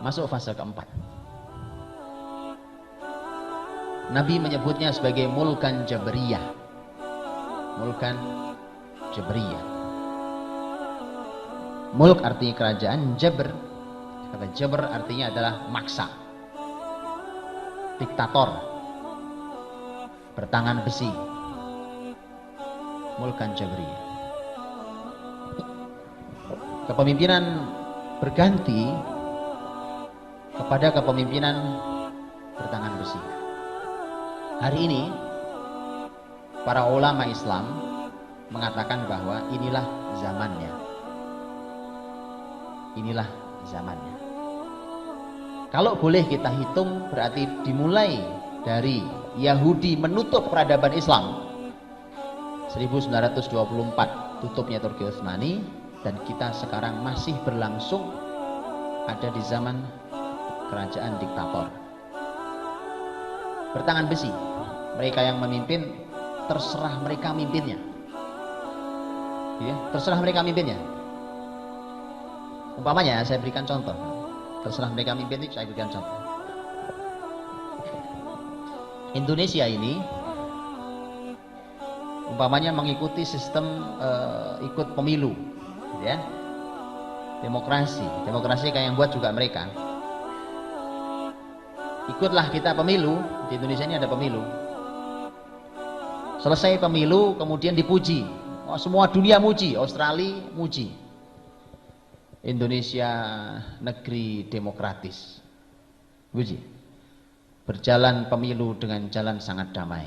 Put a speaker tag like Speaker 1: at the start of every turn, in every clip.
Speaker 1: masuk fase keempat. Nabi menyebutnya sebagai mulkan jabriyah. Mulkan jabriyah. Mulk artinya kerajaan, jabr, kata jabr artinya adalah maksa, diktator, bertangan besi. Mulkan jabriyah. Kepemimpinan berganti kepada kepemimpinan bertangan besi. Hari ini para ulama Islam mengatakan bahwa inilah zamannya. Inilah zamannya. Kalau boleh kita hitung, berarti dimulai dari Yahudi menutup peradaban Islam 1924, tutupnya Turki Utsmani, dan kita sekarang masih berlangsung ada di zaman kerajaan diktator bertangan besi. Mereka yang memimpin, terserah mereka mimpinnya, ya, terserah mereka mimpinnya. Umpamanya saya berikan contoh, terserah mereka mimpin itu saya berikan contoh. Indonesia ini umpamanya mengikuti sistem ikut pemilu, ya, demokrasi kayak yang buat juga mereka. Ikutlah kita pemilu. Di Indonesia ini ada pemilu. Selesai pemilu kemudian dipuji, oh, semua dunia muji, Australia muji, Indonesia negeri demokratis, puji, berjalan pemilu dengan jalan sangat damai,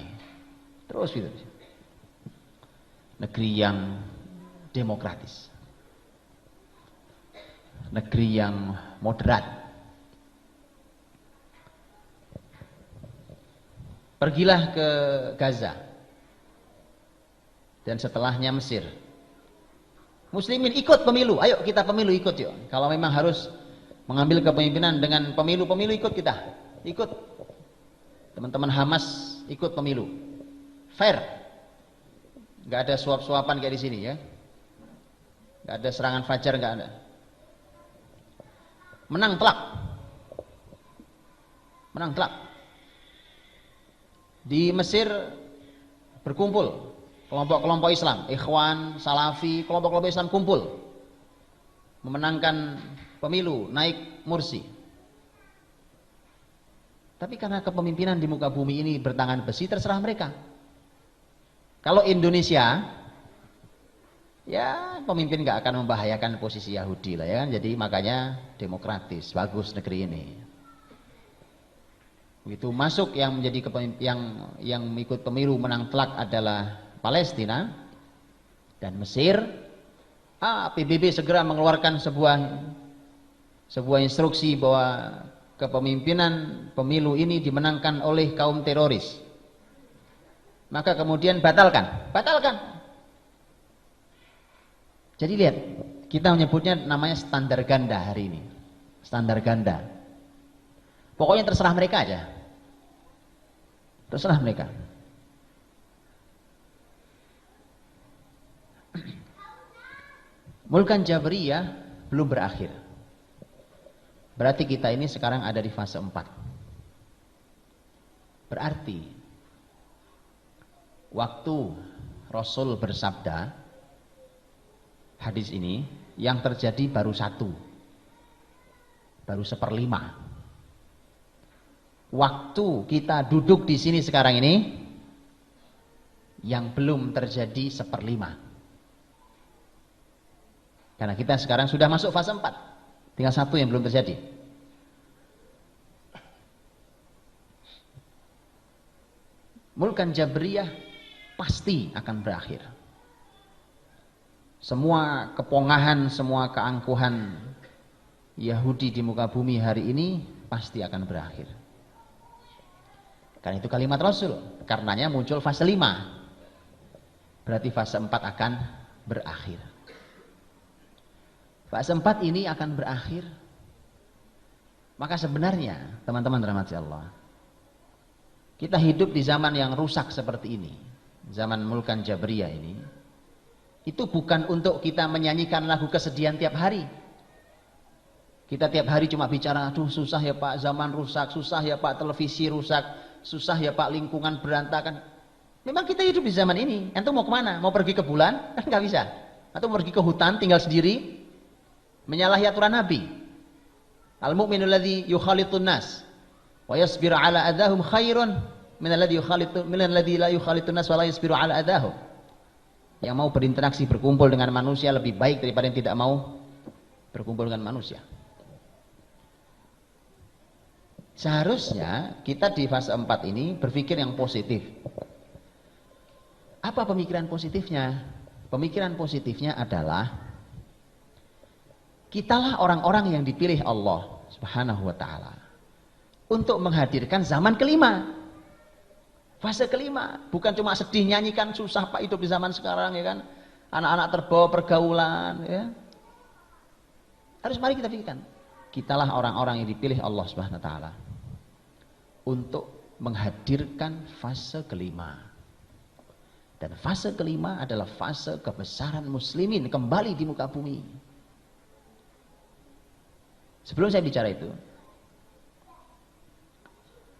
Speaker 1: terus gitu, negeri yang demokratis, negeri yang moderat. Pergilah ke Gaza dan setelahnya Mesir. Muslimin ikut pemilu, ayo kita pemilu, ikut yuk. Kalau memang harus mengambil kepemimpinan dengan pemilu ikut kita, ikut. Teman-teman Hamas ikut pemilu, fair, nggak ada suap-suapan kayak di sini, ya, nggak ada serangan fajar, nggak ada. Menang telak, menang telak. Di Mesir berkumpul kelompok-kelompok Islam, Ikhwan, Salafi, kelompok-kelompok Islam kumpul memenangkan pemilu, naik Mursi. Tapi karena kepemimpinan di muka bumi ini bertangan besi, terserah mereka. Kalau Indonesia, ya pemimpin nggak akan membahayakan posisi Yahudi lah, ya kan. Jadi makanya demokratis, bagus negeri ini. Begitu masuk yang menjadi yang ikut pemilu menang telak adalah Palestina dan Mesir, PBB segera mengeluarkan sebuah instruksi bahwa kepemimpinan pemilu ini dimenangkan oleh kaum teroris. Maka kemudian batalkan. Jadi lihat, kita menyebutnya namanya standar ganda hari ini. Standar ganda. Pokoknya terserah mereka aja. Terserah mereka. Mulkan Jabriyah belum berakhir. Berarti kita ini sekarang ada di fase 4. Berarti waktu Rasul bersabda, hadis ini yang terjadi baru 1, baru 1/5. Waktu kita duduk di sini sekarang ini yang belum terjadi 1/5. Karena kita sekarang sudah masuk fase 4, tinggal 1 yang belum terjadi. Mulkan Jabriyah pasti akan berakhir. Semua kepongahan, semua keangkuhan Yahudi di muka bumi hari ini pasti akan berakhir. Karena itu kalimat Rasul, karenanya muncul fase 5. Berarti fase 4 akan berakhir. Fase 4 ini akan berakhir. Maka sebenarnya teman-teman rahmati Allah, kita hidup di zaman yang rusak seperti ini, zaman Mulkan Jabriyah ini, itu bukan untuk kita menyanyikan lagu kesedihan tiap hari. Kita tiap hari cuma bicara, aduh susah ya Pak, zaman rusak, susah ya Pak, televisi rusak, susah ya Pak, lingkungan berantakan. Memang kita hidup di zaman ini. Antum mau kemana? Mau pergi ke bulan? Kan nggak bisa. Atau pergi ke hutan tinggal sendiri, menyalahi aturan Nabi. Al-mu'minu alladzi yukhalitun nas wa yasbiru ala adahum khairun min alladzi la yukhalitun nas wa la yasbiru ala adahum. Yang mau berinteraksi, berkumpul dengan manusia lebih baik daripada yang tidak mau berkumpul dengan manusia. Seharusnya kita di fase 4 ini berpikir yang positif. Apa pemikiran positifnya? Pemikiran positifnya adalah kitalah orang-orang yang dipilih Allah Subhanahu wa ta'ala untuk menghadirkan zaman kelima. Fase kelima, bukan cuma sedih nyanyikan susah Pak hidup di zaman sekarang ya kan. Anak-anak terbawa pergaulan ya. Harus mari kita pikirkan. Kitalah orang-orang yang dipilih Allah Subhanahu wa ta'ala untuk menghadirkan fase kelima. Dan fase kelima adalah fase kebesaran muslimin kembali di muka bumi. Sebelum saya bicara itu,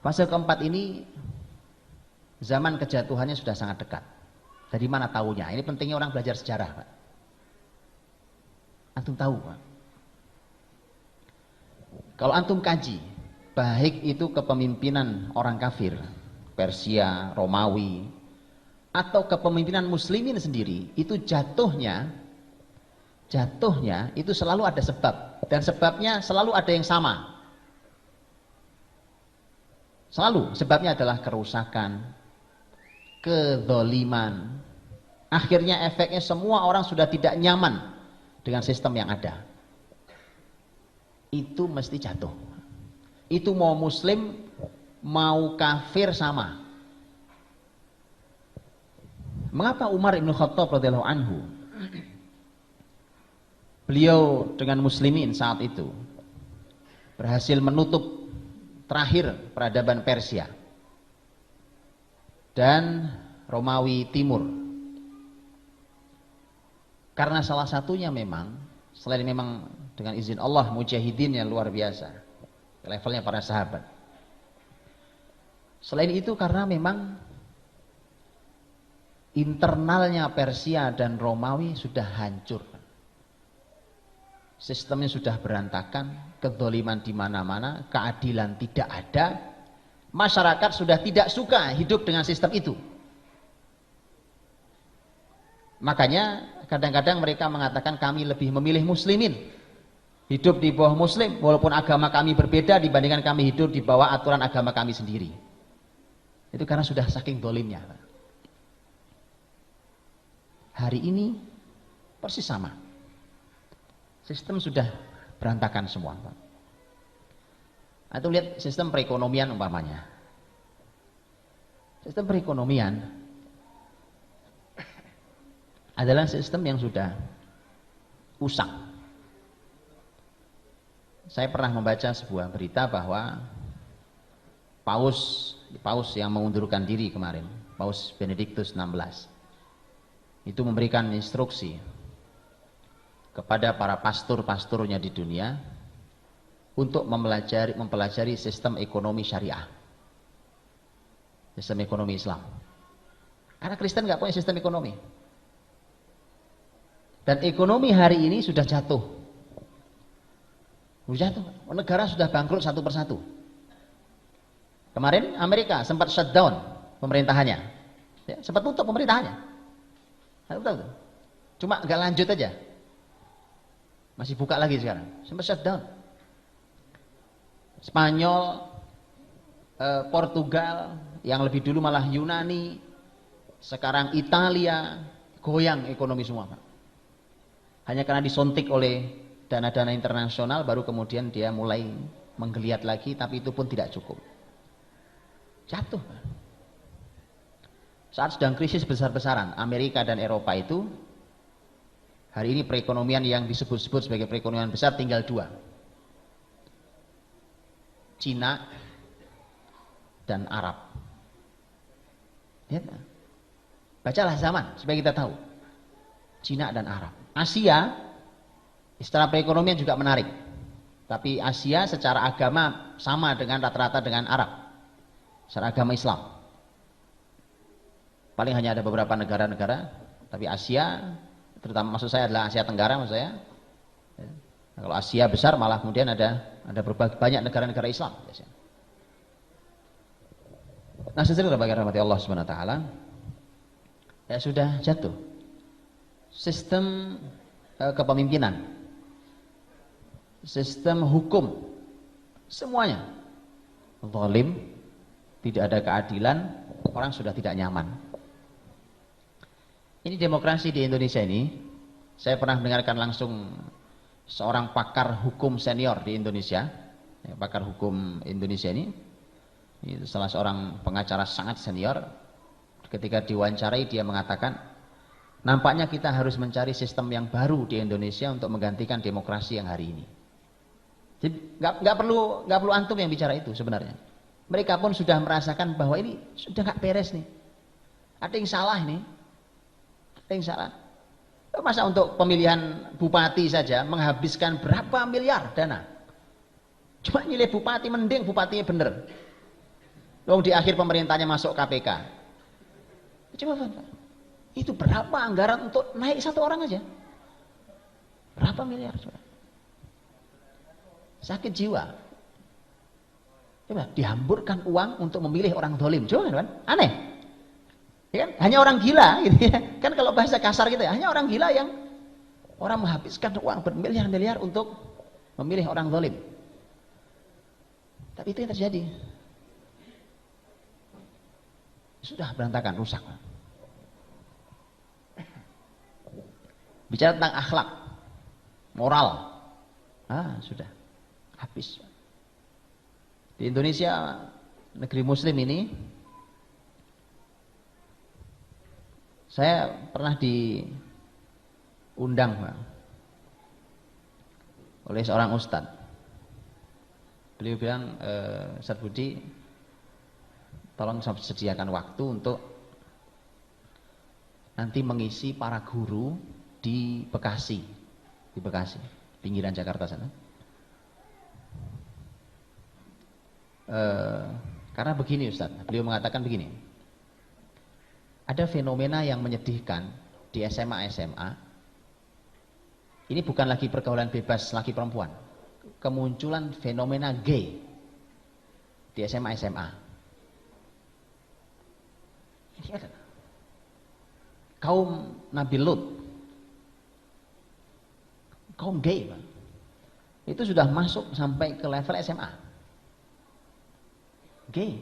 Speaker 1: fase keempat ini zaman kejatuhannya sudah sangat dekat. Dari mana tahunya? Ini pentingnya orang belajar sejarah, Pak. Antum tahu, Pak. Kalau antum kaji, baik itu kepemimpinan orang kafir, Persia, Romawi, atau kepemimpinan muslimin sendiri, itu jatuhnya itu selalu ada sebab, dan sebabnya selalu ada yang sama. Selalu sebabnya adalah kerusakan, kezaliman. Akhirnya efeknya semua orang sudah tidak nyaman dengan sistem yang ada. Itu mesti jatuh. Itu mau muslim, mau kafir sama. Mengapa Umar ibn Khattab radhiyallahu anhu, beliau dengan muslimin saat itu berhasil menutup terakhir peradaban Persia dan Romawi Timur? Karena salah satunya memang, selain memang dengan izin Allah mujahidin yang luar biasa, levelnya para sahabat. Selain itu karena memang internalnya Persia dan Romawi sudah hancur. Sistemnya sudah berantakan, kezaliman di mana-mana, keadilan tidak ada. Masyarakat sudah tidak suka hidup dengan sistem itu. Makanya kadang-kadang mereka mengatakan kami lebih memilih muslimin, hidup di bawah muslim, walaupun agama kami berbeda dibandingkan kami hidup di bawah aturan agama kami sendiri. Itu karena sudah saking dolimnya. Hari ini persis sama. Sistem sudah berantakan semua. Atau lihat sistem perekonomian umpamanya. Sistem perekonomian adalah sistem yang sudah usang. Saya pernah membaca sebuah berita bahwa Paus yang mengundurkan diri kemarin, Paus Benediktus XVI, itu memberikan instruksi kepada para pastor-pastornya di dunia untuk mempelajari sistem ekonomi syariah, sistem ekonomi Islam. Karena Kristen nggak punya sistem ekonomi. Dan ekonomi hari ini sudah jatuh. Negara sudah bangkrut satu persatu. Kemarin Amerika sempat shutdown pemerintahannya, ya, sempat tutup pemerintahannya. Cuma nggak lanjut aja. Masih buka lagi sekarang. Sempat shutdown. Spanyol, Portugal, yang lebih dulu malah Yunani, sekarang Italia, goyang ekonomi semua, Pak. Hanya karena disuntik oleh dana-dana internasional, baru kemudian dia mulai menggeliat lagi, tapi itu pun tidak cukup. Jatuh, Pak. Saat sedang krisis besar-besaran, Amerika dan Eropa itu, hari ini perekonomian yang disebut-sebut sebagai perekonomian besar tinggal dua. Cina dan Arab. Ya, bacalah zaman supaya kita tahu. Cina dan Arab. Asia, secara perekonomian juga menarik. Tapi Asia secara agama sama dengan rata-rata dengan Arab. Secara agama Islam. Paling hanya ada beberapa negara-negara, tapi Asia, terutama maksud saya adalah Asia Tenggara maksud saya. Nah, kalau Asia besar malah kemudian ada berbagai banyak negara-negara Islam. Nah, sesudah bagi rahmati Allah Subhanahu wa taala, ya sudah jatuh sistem kepemimpinan, sistem hukum, semuanya zalim, tidak ada keadilan, orang sudah tidak nyaman. Ini demokrasi di Indonesia ini, saya pernah mendengarkan langsung seorang pakar hukum senior di Indonesia, pakar hukum Indonesia ini salah seorang pengacara sangat senior, ketika diwawancarai dia mengatakan, nampaknya kita harus mencari sistem yang baru di Indonesia untuk menggantikan demokrasi yang hari ini. Jadi nggak perlu antum yang bicara itu sebenarnya. Mereka pun sudah merasakan bahwa ini sudah nggak beres nih. Ada yang salah nih. Ada yang salah. Masa untuk pemilihan bupati saja menghabiskan berapa miliar dana? Cuma nyilih bupati, mending bupatinya bener. Lalu di akhir pemerintahnya masuk KPK. Coba itu berapa anggaran untuk naik satu orang aja? Berapa miliar? Coba. Sakit jiwa. Coba dihamburkan uang untuk memilih orang dolim. Coba kan? Aneh. Ya kan? Hanya orang gila gitu ya. Kan kalau bahasa kasar gitu ya, hanya orang gila yang orang menghabiskan uang bermiliar-miliar untuk memilih orang dolim. Tapi itu yang terjadi. Sudah berantakan, rusak. Bicara tentang akhlak, moral, sudah habis. Di Indonesia, negeri Muslim ini, saya pernah diundang oleh seorang ustadz. Beliau bilang, Ustaz Budi, tolong sediakan waktu untuk nanti mengisi para guru di Bekasi, pinggiran Jakarta sana. Karena begini Ustaz, beliau mengatakan begini, ada fenomena yang menyedihkan di SMA. Ini bukan lagi pergaulan bebas laki perempuan, kemunculan fenomena gay di SMA. Ini ada kaum Nabi Lut, kaum gay, Pak. Itu sudah masuk sampai ke level SMA. Gay.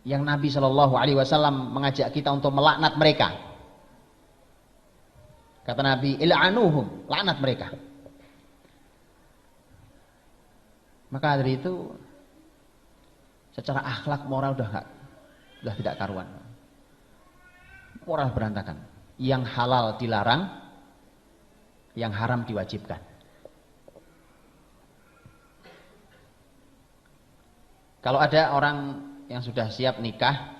Speaker 1: Yang Nabi Shallallahu Alaihi Wasallam mengajak kita untuk melaknat mereka. Kata Nabi, il'anuhum, laknat mereka. Maka dari itu, secara akhlak moral sudah tidak karuan. Moral berantakan. Yang halal dilarang, yang haram diwajibkan. Kalau ada orang yang sudah siap nikah,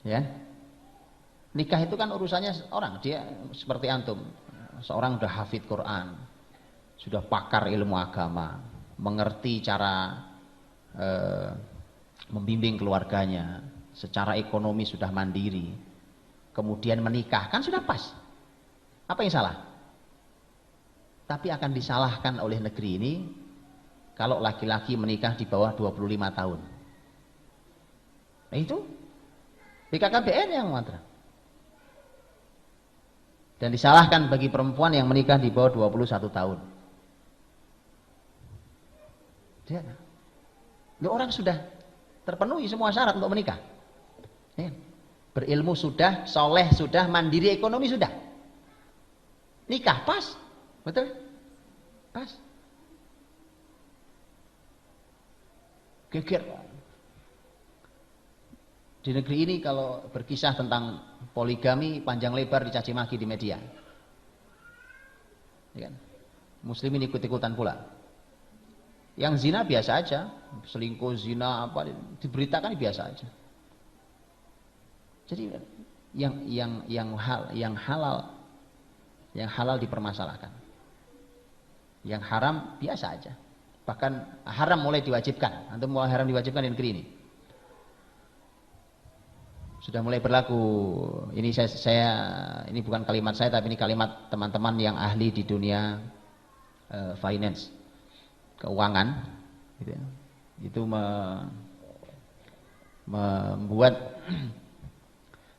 Speaker 1: ya, nikah itu kan urusannya orang, dia seperti antum, seorang sudah hafid Quran, sudah pakar ilmu agama, mengerti cara membimbing keluarganya, secara ekonomi sudah mandiri, kemudian menikah, kan sudah pas. Apa yang salah? Tapi akan disalahkan oleh negeri ini kalau laki-laki menikah di bawah 25 tahun. Nah itu BKKBN yang mantra. Dan disalahkan bagi perempuan yang menikah di bawah 21 tahun. Dia, orang sudah terpenuhi semua syarat untuk menikah. Ya. Berilmu sudah, soleh sudah, mandiri ekonomi sudah. Nikah pas, betul? Pas. Geger. Di negeri ini kalau berkisah tentang poligami panjang lebar dicaci maki di media. Ya kan? Muslimin ikut-ikutan pula. Yang zina biasa aja, selingkuh, zina apa diberitakan biasa aja. Jadi yang halal dipermasalahkan. Yang haram biasa aja. Bahkan haram mulai diwajibkan. Antum mulai haram diwajibkan di negeri ini. Sudah mulai berlaku. Ini saya ini bukan kalimat saya, tapi ini kalimat teman-teman yang ahli di dunia finance, keuangan, gitu ya. Itu membuat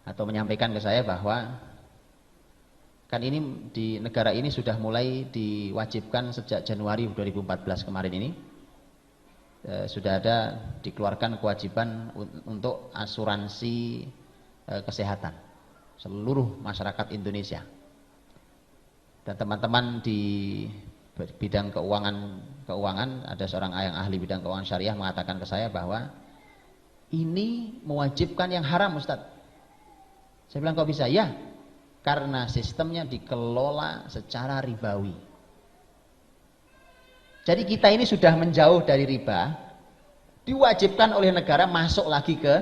Speaker 1: atau menyampaikan ke saya bahwa kan ini di negara ini sudah mulai diwajibkan sejak Januari 2014 kemarin ini. Sudah ada dikeluarkan kewajiban untuk asuransi kesehatan seluruh masyarakat Indonesia. Dan teman-teman di bidang keuangan ada seorang yang ahli bidang keuangan syariah mengatakan ke saya bahwa ini mewajibkan yang haram, Ustaz. Saya bilang, kok bisa? Ya, karena sistemnya dikelola secara ribawi. Jadi kita ini sudah menjauh dari riba, diwajibkan oleh negara masuk lagi ke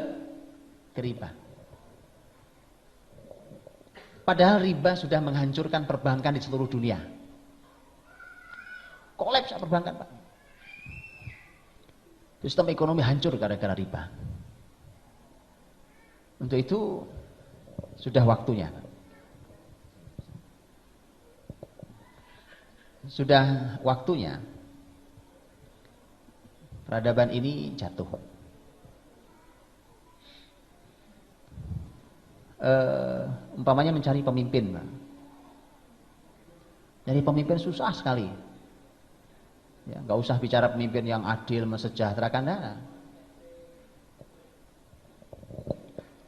Speaker 1: riba. Padahal riba sudah menghancurkan perbankan di seluruh dunia. Kolaps perbankan, Pak. Sistem ekonomi hancur gara-gara riba. Untuk itu sudah waktunya. Sudah waktunya peradaban ini jatuh. Umpamanya mencari pemimpin, Pak. Jadi pemimpin susah sekali. Ya, nggak usah bicara pemimpin yang adil, mensejahterakan. Nah.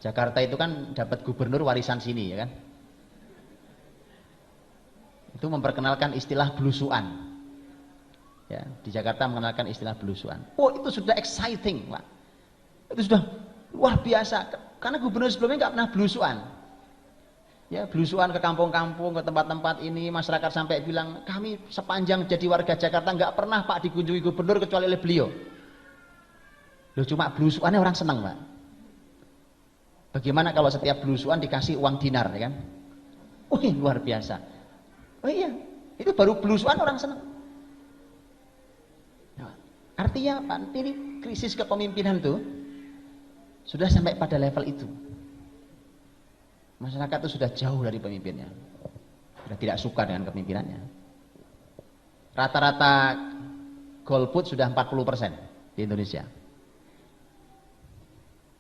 Speaker 1: Jakarta itu kan dapat gubernur warisan sini, ya kan? Itu memperkenalkan istilah belusuan. Ya, di Jakarta mengenalkan istilah belusuan. Oh, itu sudah exciting, Pak. Itu sudah luar biasa. Karena gubernur sebelumnya nggak pernah belusuan. Ya, belusuan ke kampung-kampung, ke tempat-tempat ini, masyarakat sampai bilang, kami sepanjang jadi warga Jakarta nggak pernah, Pak, dikunjungi gubernur kecuali oleh beliau. Loh, cuma belusuannya orang senang, Pak. Bagaimana kalau setiap belusuan dikasih uang dinar, ya kan? Wih, luar biasa. Oh iya, itu baru belusuan orang senang. Artinya apa? Ini krisis kepemimpinan tuh sudah sampai pada level itu. Masyarakat itu sudah jauh dari pemimpinnya. Sudah tidak suka dengan kepemimpinannya. Rata-rata golput sudah 40% di Indonesia.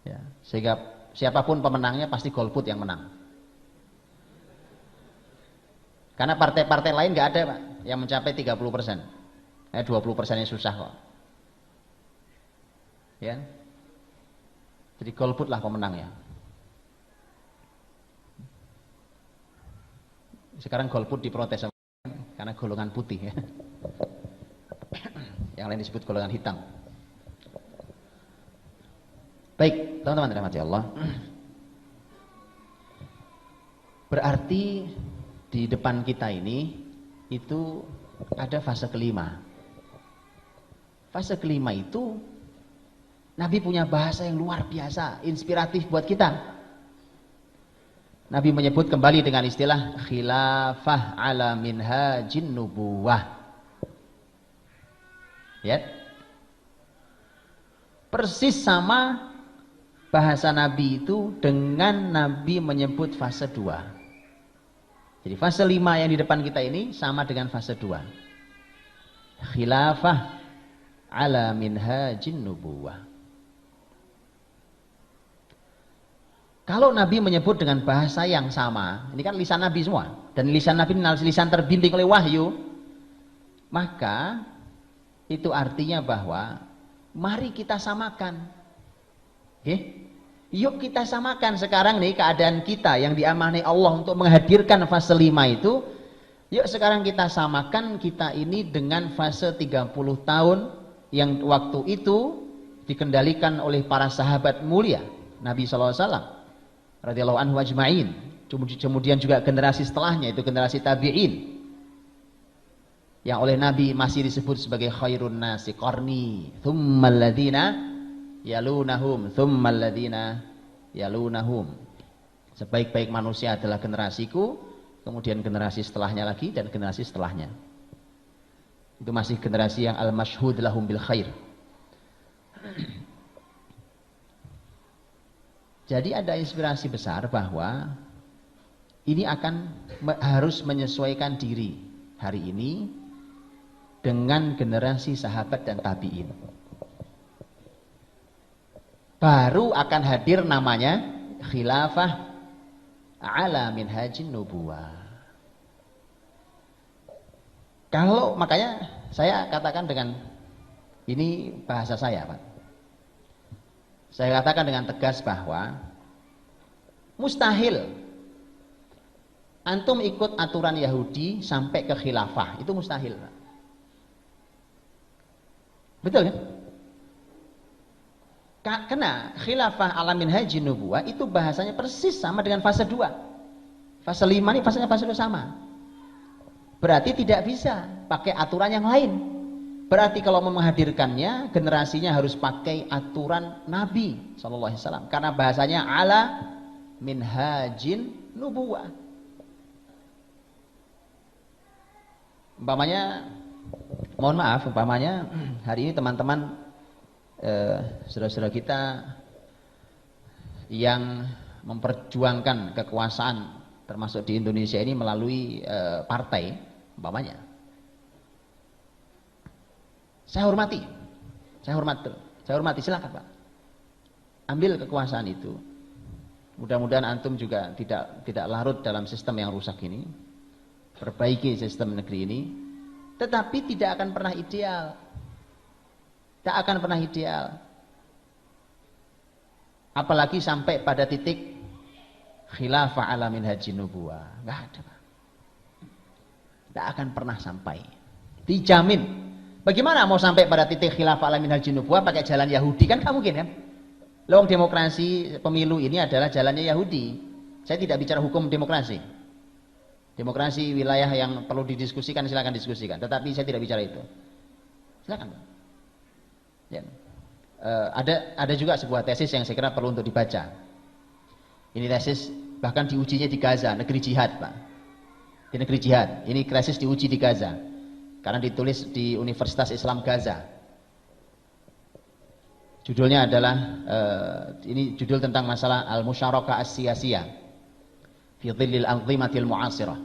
Speaker 1: Ya, sehingga siapapun pemenangnya pasti golput yang menang. Karena partai-partai lain nggak ada, Pak, yang mencapai 30%. 20%-nya susah kok. Ya. Jadi golput lah pemenangnya. Sekarang golput diprotes karena golongan putih, ya. Yang lain disebut golongan hitam. Baik, teman-teman rahmati Allah. Berarti di depan kita ini itu ada fase kelima. Fase kelima itu Nabi punya bahasa yang luar biasa, inspiratif buat kita. Nabi menyebut kembali dengan istilah khilafah ala minhajin nubuwah. Ya. Persis sama bahasa Nabi itu dengan Nabi menyebut fase 2. Jadi fase 5 yang di depan kita ini sama dengan fase 2. Khilafah ala minhajin nubuwah. Kalau Nabi menyebut dengan bahasa yang sama, ini kan lisan Nabi semua, dan lisan Nabi ini lisan terbimbing oleh wahyu, maka itu artinya bahwa mari kita samakan. Okay? Yuk kita samakan sekarang nih keadaan kita yang diamanai Allah untuk menghadirkan fase 5 itu. Yuk sekarang kita samakan kita ini dengan fase 30 tahun yang waktu itu dikendalikan oleh para sahabat mulia Nabi SAW radhiyallahu anhu ajma'in. Kemudian juga generasi setelahnya itu generasi tabi'in yang oleh Nabi masih disebut sebagai khairun nasi qarni thummal ladzina yalunahum thummal ladzina yalunahum. Sebaik-baik manusia adalah generasiku, kemudian generasi setelahnya lagi dan generasi setelahnya. Itu masih generasi yang al-masyhud lahum bil khair. Jadi ada inspirasi besar bahwa ini harus menyesuaikan diri hari ini dengan generasi sahabat dan tabi'in. Baru akan hadir namanya khilafah ala minhajin nubuwah. Kalau makanya saya katakan dengan ini bahasa saya, Pak. Saya katakan dengan tegas bahwa mustahil antum ikut aturan Yahudi sampai ke khilafah, itu mustahil, Pak. Betul kan? Karena khilafah ala minhajin nubuwah itu bahasanya persis sama dengan fase 2. Fase 5 ini fasenya fase 2 sama. Berarti tidak bisa pakai aturan yang lain. Berarti kalau mau menghadirkannya, generasinya harus pakai aturan Nabi sallallahu alaihi wasallam karena bahasanya ala minhajin nubuwah. Umpamanya, mohon maaf, umpamanya hari ini teman-teman saudara-saudara kita yang memperjuangkan kekuasaan termasuk di Indonesia ini melalui partai, umpamanya. Saya hormati, silakan Pak. Ambil kekuasaan itu. Mudah-mudahan antum juga tidak larut dalam sistem yang rusak ini. Perbaiki sistem negeri ini. Tetapi tidak akan pernah ideal. Tak akan pernah ideal. Apalagi sampai pada titik khilafah ala minhajin nubuwah. Enggak ada, Pak. Tak akan pernah sampai. Dijamin. Bagaimana mau sampai pada titik khilafah ala minhajin nubuwah pakai jalan Yahudi? Kan nggak mungkin kan? Lewang demokrasi pemilu ini adalah jalannya Yahudi. Saya tidak bicara hukum demokrasi. Demokrasi wilayah yang perlu didiskusikan silakan diskusikan. Tetapi saya tidak bicara itu. Silakan. Ya. Ada juga sebuah tesis yang saya kira perlu untuk dibaca. Ini tesis bahkan diujinya di Gaza, negeri jihad, Pak. Di negeri jihad. Ini tesis diuji di Gaza. Karena ditulis di Universitas Islam Gaza. Judulnya adalah ini judul tentang masalah al-musyarakah as-siyasiyah fi dhillil anzimatil mu'asirah.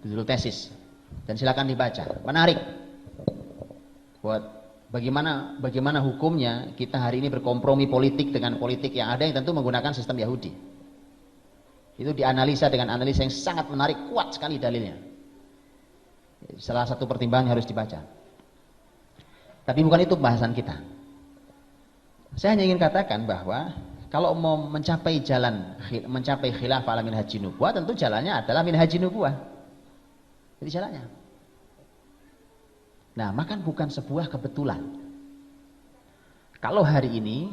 Speaker 1: Judul tesis. Dan silakan dibaca. Menarik. Buat bagaimana hukumnya kita hari ini berkompromi politik dengan politik yang ada yang tentu menggunakan sistem Yahudi. Itu dianalisa dengan analisa yang sangat menarik, kuat sekali dalilnya. Salah satu pertimbangan harus dibaca. Tapi bukan itu bahasan kita. Saya hanya ingin katakan bahwa kalau mau mencapai khilafah ala minhajin nubuwah, tentu jalannya adalah minhajin nubuwah. Jadi jalannya. Nah, maka bukan sebuah kebetulan. Kalau hari ini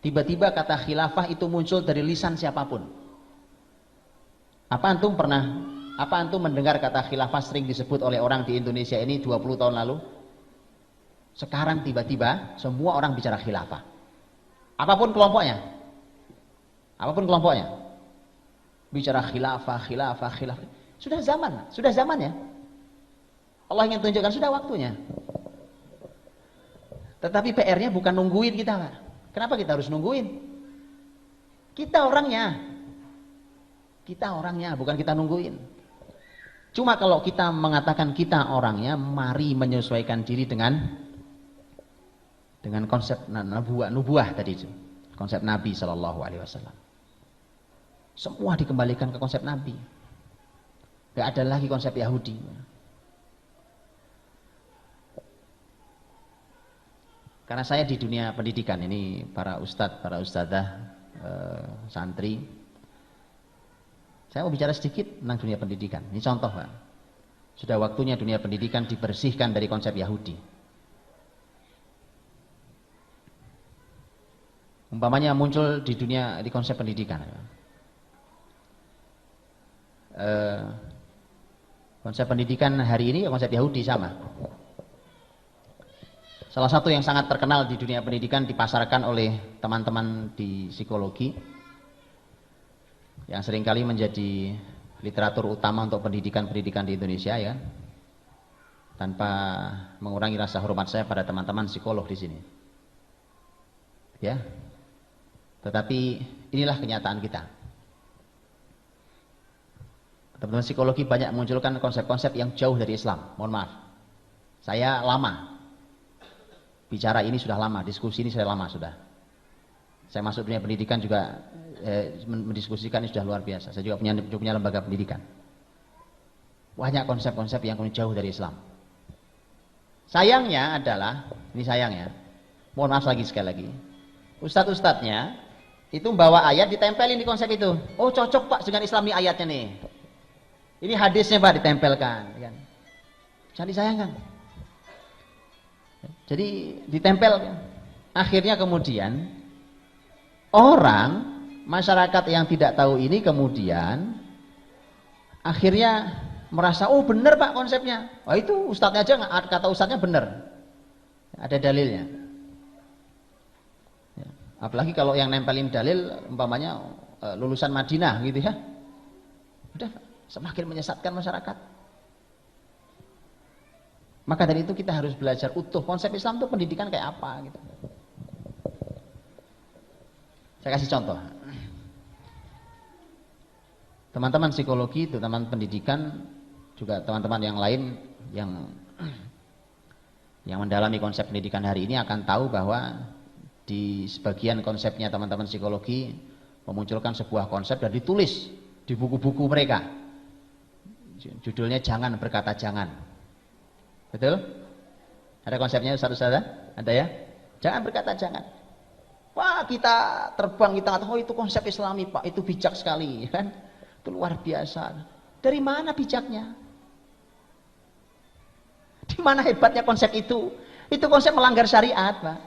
Speaker 1: tiba-tiba kata khilafah itu muncul dari lisan siapapun. Apa antum mendengar kata khilafah sering disebut oleh orang di Indonesia ini 20 tahun lalu? Sekarang tiba-tiba semua orang bicara khilafah. Apapun kelompoknya. Bicara khilafah. Sudah zamannya. Allah ingin tunjukkan sudah waktunya. Tetapi PR-nya bukan nungguin kita, Pak. Kenapa kita harus nungguin? Kita orangnya, bukan kita nungguin. Cuma kalau kita mengatakan kita orangnya, mari menyesuaikan diri dengan konsep nubuah tadi itu. Konsep Nabi sallallahu alaihi wasallam. Semua dikembalikan ke konsep Nabi. Enggak ada lagi konsep Yahudi. Karena saya di dunia pendidikan ini, para ustadz, para ustadzah, santri, saya mau bicara sedikit tentang dunia pendidikan. Ini contoh, Pak. Sudah waktunya dunia pendidikan dibersihkan dari konsep Yahudi. Umpamanya muncul di konsep pendidikan. Konsep pendidikan hari ini konsep Yahudi sama. Salah satu yang sangat terkenal di dunia pendidikan dipasarkan oleh teman-teman di psikologi yang seringkali menjadi literatur utama untuk pendidikan di Indonesia, ya. tanpa mengurangi rasa hormat saya pada teman-teman psikolog di sini. Ya. Tetapi inilah kenyataan kita. Teman-teman psikologi banyak munculkan konsep-konsep yang jauh dari Islam. Mohon maaf. Saya lama bicara ini, sudah lama, diskusi ini sudah lama sudah. Saya masuk dunia pendidikan juga mendiskusikan ini sudah luar biasa. Saya juga punya lembaga pendidikan. Banyak konsep-konsep yang jauh dari Islam. Sayangnya adalah, ini sayangnya, mohon maaf lagi sekali lagi, ustadz-ustadznya itu membawa ayat ditempelin di konsep itu. Oh cocok Pak dengan Islam nih ayatnya nih. Ini hadisnya Pak ditempelkan. Kan? Jangan disayangkan. Jadi ditempel. Akhirnya kemudian orang, masyarakat yang tidak tahu ini kemudian akhirnya merasa, oh benar Pak konsepnya. Oh itu ustadznya aja, kata ustadznya benar. Ada dalilnya. Ya. Apalagi kalau yang nempelin dalil, umpamanya lulusan Madinah gitu ya. Udah semakin menyesatkan masyarakat. Maka dari itu kita harus belajar utuh konsep Islam itu pendidikan kayak apa gitu. Saya kasih contoh. Teman-teman psikologi, teman-teman pendidikan, juga teman-teman yang lain yang mendalami konsep pendidikan hari ini akan tahu bahwa di sebagian konsepnya teman-teman psikologi memunculkan sebuah konsep dan ditulis di buku-buku mereka. Judulnya Jangan Berkata Jangan. Betul? Ada konsepnya Ustaz-Ustaz? Ada ya? Jangan berkata jangan. Wah, kita terbang, kita kata, oh itu konsep Islami Pak, itu bijak sekali, kan? Itu luar biasa. Dari mana bijaknya? Di mana hebatnya konsep itu? Itu konsep melanggar syariat, Pak.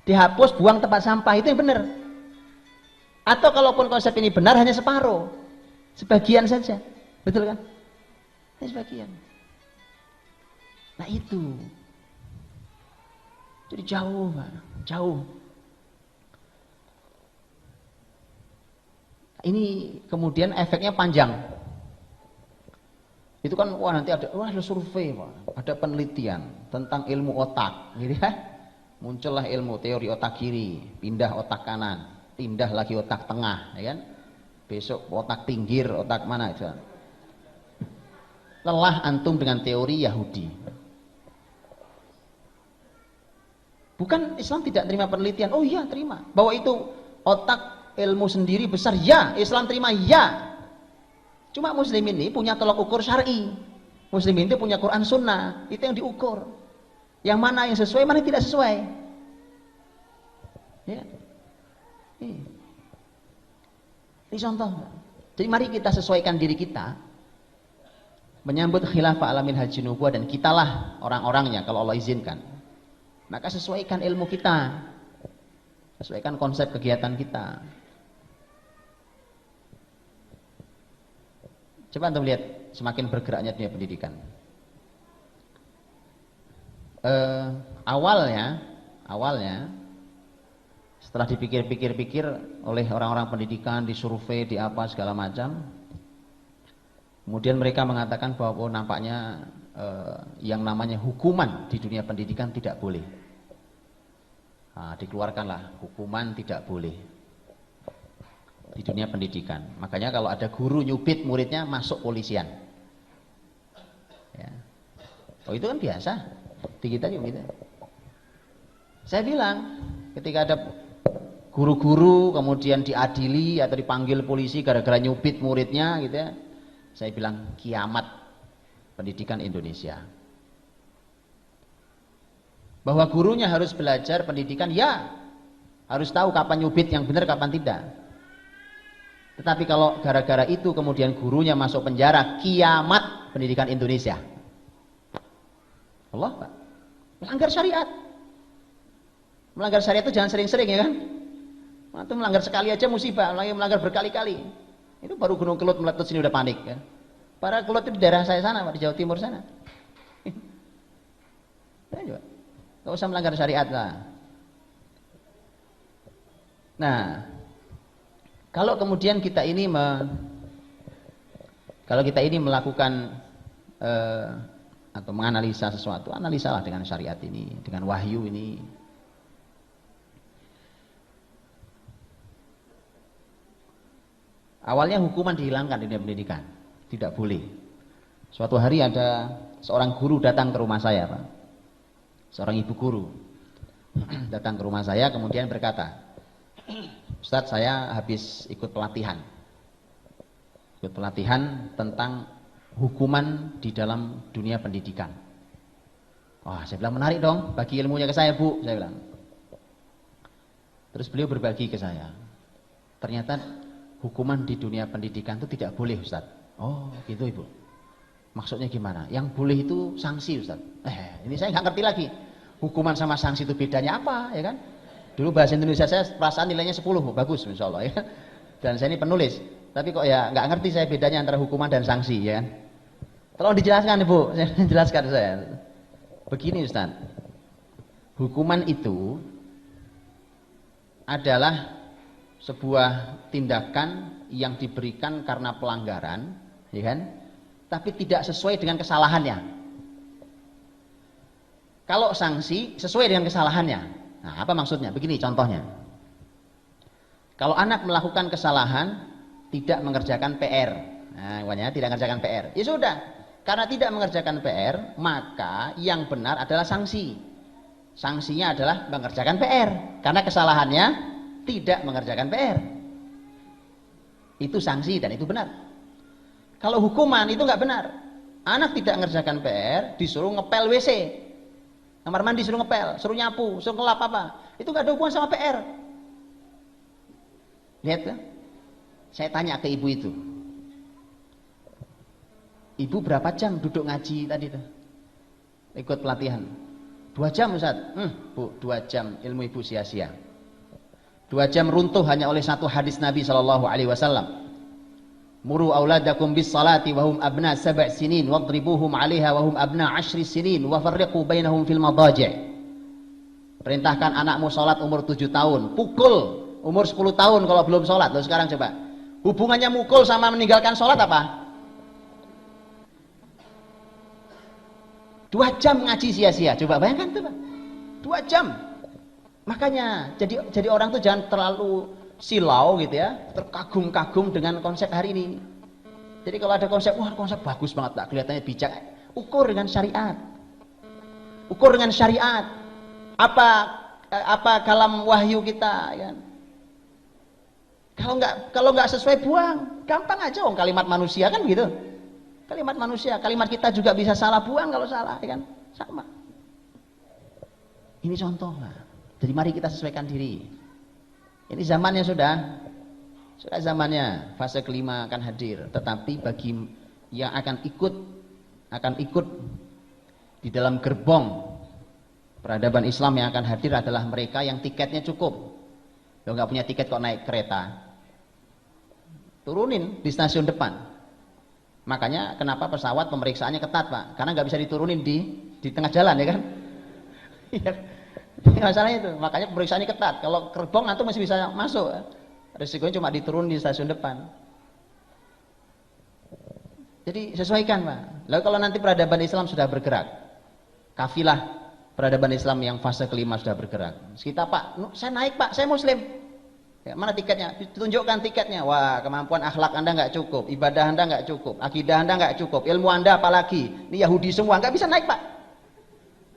Speaker 1: Dihapus, buang tempat sampah, itu yang benar. Atau kalaupun konsep ini benar, hanya separuh. Sebagian saja. Betul kan? Hanya sebagian. Nah itu. Jadi jauh, Pak. Jauh. Ini kemudian efeknya panjang. Itu kan wah nanti ada survei, Pak. Ada penelitian tentang ilmu otak, gitu ya. Muncullah ilmu teori otak kiri, pindah otak kanan, pindah lagi otak tengah, ya kan? Besok otak pinggir, otak mana itu. Lelah antum dengan teori Yahudi. Bukan Islam tidak terima penelitian. Oh iya terima. Bahwa itu otak ilmu sendiri besar. Ya, Islam terima ya. Cuma muslimin ini punya tolak ukur syar'i. Muslimin itu punya Quran Sunnah. Itu yang diukur. Yang mana yang sesuai, mana yang tidak sesuai. Ya. Ini contoh. Jadi mari kita sesuaikan diri kita. Menyambut khilafah alamin haji nubuwah, dan kitalah orang-orangnya kalau Allah izinkan. Maka sesuaikan ilmu kita, sesuaikan konsep kegiatan kita. Coba Anda lihat semakin bergeraknya dunia pendidikan. Awalnya setelah dipikir-pikir oleh orang-orang pendidikan, disurvei, di apa segala macam, kemudian mereka mengatakan bahwa nampaknya yang namanya hukuman di dunia pendidikan tidak boleh. Nah, dikeluarkanlah hukuman tidak boleh di dunia pendidikan. Makanya kalau ada guru nyubit muridnya masuk polisian. Ya. Oh itu kan biasa. Di kita juga gitu. Saya bilang ketika ada guru-guru kemudian diadili atau dipanggil polisi gara-gara nyubit muridnya gitu ya, saya bilang kiamat pendidikan Indonesia. Bahwa gurunya harus belajar pendidikan, ya harus tahu kapan nyubit yang benar, kapan tidak. Tetapi kalau gara-gara itu kemudian gurunya masuk penjara, kiamat pendidikan Indonesia. Allah Pak, melanggar syariat. Melanggar syariat itu jangan sering-sering ya kan. Itu melanggar sekali aja musibah, melanggar berkali-kali. Itu baru Gunung Kelut meletus sini udah panik ya. Para kelut itu di daerah saya sana Pak, di Jawa Timur sana. Ya, juga. Gak usah melanggar syariat lah. Nah, kalau kemudian kita ini melakukan atau menganalisa sesuatu, analisalah dengan syariat ini, dengan wahyu ini. Awalnya hukuman dihilangkan di dunia pendidikan, tidak boleh. Suatu hari ada seorang guru datang ke rumah saya, Pak. Seorang ibu guru datang ke rumah saya kemudian berkata, Ustadz, saya habis ikut pelatihan tentang hukuman di dalam dunia pendidikan. Wah, saya bilang menarik dong, bagi ilmunya ke saya, Bu, saya bilang. Terus beliau berbagi ke saya. Ternyata hukuman di dunia pendidikan itu tidak boleh, Ustadz. Oh, gitu Ibu. Maksudnya gimana? Yang boleh itu sanksi, Ustadz. Ini saya nggak ngerti lagi. Hukuman sama sanksi itu bedanya apa, ya kan? Dulu bahasa Indonesia saya perasaan nilainya 10, bagus, insya Allah, ya. Dan saya ini penulis. Tapi kok ya nggak ngerti saya bedanya antara hukuman dan sanksi, ya kan? Tolong dijelaskan Ibu, saya jelaskan saya. Begini Ustaz, hukuman itu adalah sebuah tindakan yang diberikan karena pelanggaran, ya kan? Tapi tidak sesuai dengan kesalahannya. Kalau sanksi sesuai dengan kesalahannya. Nah, apa maksudnya? Begini contohnya. Kalau anak melakukan kesalahan, tidak mengerjakan PR. Nah, pokoknya tidak mengerjakan PR. Ya sudah, karena tidak mengerjakan PR, maka yang benar adalah sanksi. Sanksinya adalah mengerjakan PR, karena kesalahannya tidak mengerjakan PR. Itu sanksi dan itu benar. Kalau hukuman itu nggak benar. Anak tidak mengerjakan PR, disuruh ngepel WC. Kamar mandi suruh ngepel, suruh nyapu, suruh ngelap apa. Itu nggak ada hubungan sama PR. Lihat kan? Saya tanya ke ibu itu, ibu berapa jam duduk ngaji tadi tuh? Ikut pelatihan 2 jam Ustaz. Bu, 2 jam ilmu ibu sia-sia. 2 jam runtuh hanya oleh satu hadis Nabi SAW. Muru auladakum bis salati wahum abna 7 sinin wadribuhum 'alaiha wahum abna 10 sinin wa farriqu bainahum fil madaji'. Perintahkan anakmu salat umur 7 tahun, pukul umur 10 tahun kalau belum salat. Loh sekarang coba, hubungannya mukul sama meninggalkan sholat apa? 2 jam ngaji sia-sia. Coba bayangkan tuh Pak, 2 jam. Makanya jadi orang tuh jangan terlalu silau gitu ya, terkagum-kagum dengan konsep hari ini. Jadi kalau ada konsep, wah konsep bagus banget Pak, kelihatannya bijak. Ukur dengan syariat. Ukur dengan syariat. Apa kalam wahyu kita ya. Kalau nggak sesuai buang, gampang aja om, kalimat manusia kan begitu. Kalimat manusia, kalimat kita juga bisa salah, buang kalau salah, ya kan? Sama. Ini contoh lah. Jadi mari kita sesuaikan diri. Ini zamannya sudah zamannya, fase kelima akan hadir. Tetapi bagi yang akan ikut di dalam gerbong peradaban Islam yang akan hadir adalah mereka yang tiketnya cukup. Lo nggak punya tiket kok naik kereta, turunin di stasiun depan. Makanya kenapa pesawat pemeriksaannya ketat Pak, karena nggak bisa diturunin di tengah jalan, ya kan? Masalahnya itu, makanya pemeriksaannya ketat. Kalau gerbong antum masih bisa masuk, risikonya cuma diturunin di stasiun depan. Jadi sesuaikan Pak. Lalu kalau nanti peradaban Islam sudah bergerak, kafilah peradaban Islam yang fase kelima sudah bergerak, kita Pak, saya naik Pak, saya Muslim. Ya, mana tiketnya? Ditunjukkan tiketnya. Wah, kemampuan akhlak Anda nggak cukup, ibadah Anda nggak cukup, akidah Anda nggak cukup, ilmu Anda apalagi. Ini Yahudi semua, nggak bisa naik Pak.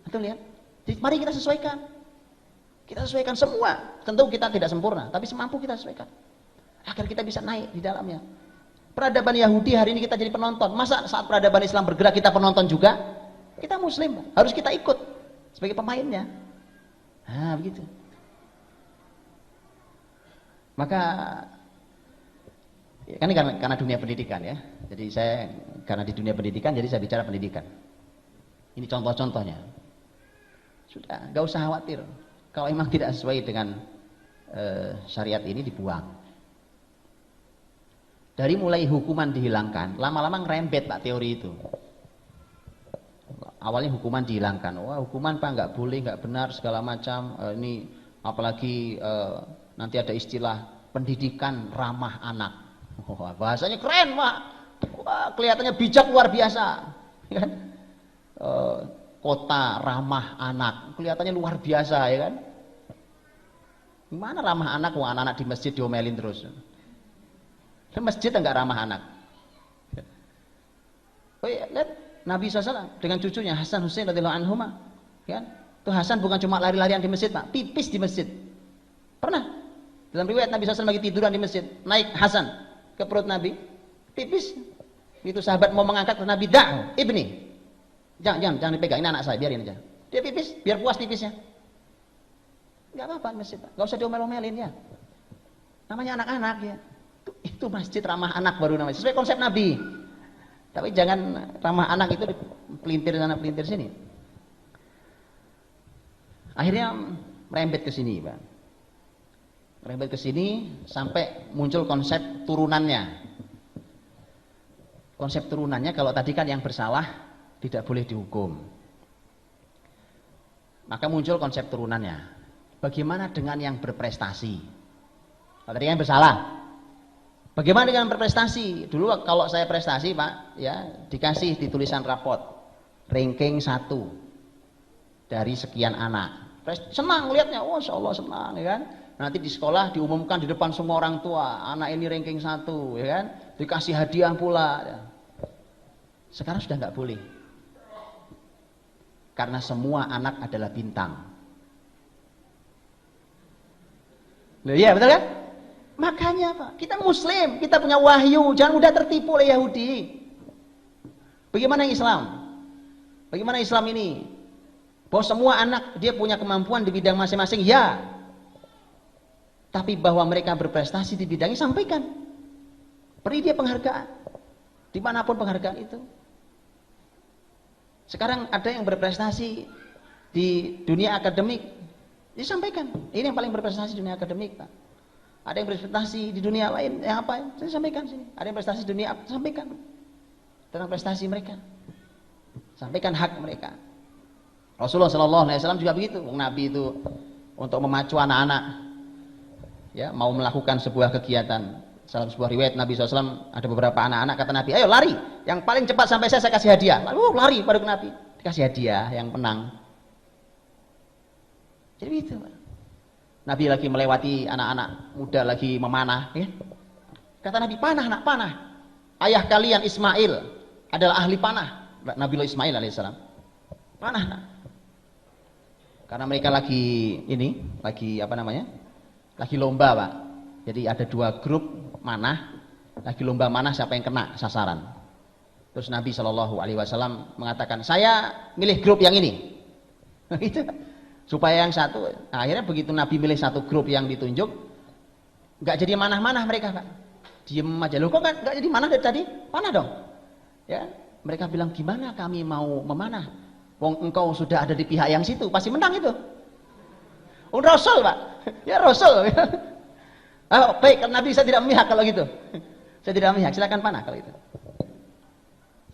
Speaker 1: Betul ya? Jadi mari kita sesuaikan. Kita sesuaikan semua. Tentu kita tidak sempurna, tapi semampu kita sesuaikan. Agar kita bisa naik di dalamnya. Peradaban Yahudi hari ini kita jadi penonton. Masa saat peradaban Islam bergerak kita penonton juga? Kita Muslim, Pak. Harus kita ikut sebagai pemainnya. Nah, begitu. Maka ya, kan ini karena dunia pendidikan ya. Jadi saya karena di dunia pendidikan jadi saya bicara pendidikan. Ini contoh-contohnya. Sudah, nggak usah khawatir. Kalau memang tidak sesuai dengan syariat ini dibuang. Dari mulai hukuman dihilangkan, lama-lama ngerembet Pak teori itu. Awalnya hukuman dihilangkan, wah hukuman Pak nggak boleh, nggak benar segala macam. Ini apalagi nanti ada istilah pendidikan ramah anak. Wah, bahasanya keren Pak. Wah, kelihatannya bijak luar biasa. kota ramah anak. Kelihatannya luar biasa ya kan. Gimana ramah anak, wong anak-anak di masjid diomelin terus. Di masjid enggak ramah anak. Oh iya, lihat Nabi SAW dengan cucunya Hasan Husain radhiyallahu anhuma, kan? Tuh Hasan bukan cuma lari-larian di masjid, Pak, pipis di masjid. Pernah? Dalam riwayat Nabi SAW lagi tiduran di masjid, naik Hasan ke perut Nabi, pipis. Itu sahabat mau mengangkat ke Nabi, "Da' ibni." Jangan dipegang, ini anak saya, biarin aja. Dia pipis, biar puas pipisnya. Enggak apa-apa masjid, Pak. Enggak usah diomel-omelin ya. Namanya anak-anak ya. Itu masjid ramah anak baru namanya. Sesuai konsep Nabi. Tapi jangan ramah anak itu pelintir sana pelintir sini. Akhirnya merembet ke sini, Pak. Merembet ke sini sampai muncul konsep turunannya. Konsep turunannya kalau tadi kan yang bersalah tidak boleh dihukum. Maka muncul konsep turunannya. Bagaimana dengan yang berprestasi? Kalau tadi yang bersalah. Bagaimana dengan berprestasi? Dulu kalau saya prestasi, Pak, ya dikasih di tulisan rapot ranking 1 dari sekian anak. Senang lihatnya, oh insya Allah senang, ya kan? Nanti di sekolah diumumkan di depan semua orang tua, anak ini ranking 1, ya kan? Dikasih hadiah pula. Ya. Sekarang sudah nggak boleh, karena semua anak adalah bintang. Loh, iya betul kan? Makanya Pak, kita Muslim, kita punya wahyu, jangan mudah tertipu oleh Yahudi. Bagaimana Islam? Bagaimana Islam ini? Bahwa semua anak dia punya kemampuan di bidang masing-masing, ya. Tapi bahwa mereka berprestasi di bidangnya, sampaikan. Beri dia penghargaan. Dimanapun penghargaan itu. Sekarang ada yang berprestasi di dunia akademik, disampaikan. Ini yang paling berprestasi di dunia akademik, Pak. Ada yang berprestasi di dunia lain, yang apa? Saya sampaikan sini. Ada yang berprestasi di dunia, sampaikan tentang prestasi mereka. Sampaikan hak mereka. Rasulullah SAW juga begitu. Nabi itu untuk memacu anak-anak, ya mau melakukan sebuah kegiatan. Dalam sebuah riwayat Nabi SAW ada beberapa anak-anak, kata Nabi, ayo lari, yang paling cepat sampai saya kasih hadiah. Lalu lari pada Nabi, dikasih hadiah yang menang. Jadi itu, Nabi lagi melewati anak-anak muda lagi memanah, ya. Kata Nabi, panah nak, panah. Ayah kalian Ismail adalah ahli panah. Nabi Ismail alaihissalam. Panah nak. Karena mereka lagi ini, lagi apa namanya? Lagi lomba, Pak. Jadi ada 2 grup manah, lagi lomba manah siapa yang kena sasaran. Terus Nabi SAW mengatakan, saya milih grup yang ini. Itu. Supaya yang satu, nah akhirnya begitu Nabi milih satu grup yang ditunjuk, nggak jadi manah-manah mereka, Pak. Diem aja. Loh kok nggak jadi manah dari tadi? Panah dong. Ya, mereka bilang, gimana kami mau memanah? Wong engkau sudah ada di pihak yang situ, pasti menang itu. Oh, Rasul, Pak. Ya Rasul. Oh, baik, Nabi saya tidak memihak kalau gitu. Saya tidak memihak, silakan panah kalau itu.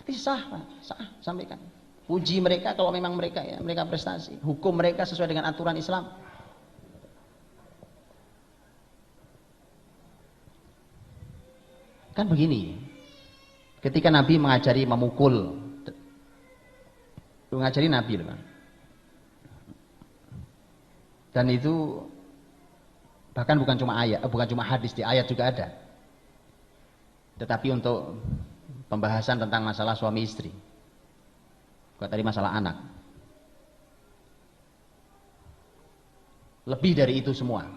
Speaker 1: Tapi sah, Pak. Sah, sampaikan. Puji mereka kalau memang mereka ya, mereka prestasi. Hukum mereka sesuai dengan aturan Islam. Kan begini. Ketika Nabi mengajari memukul, mengajari Nabi, dan itu bahkan bukan cuma ayat, bukan cuma hadis, di ayat juga ada. Tetapi untuk pembahasan tentang masalah suami istri. Bukan tadi masalah anak. Lebih dari itu semua.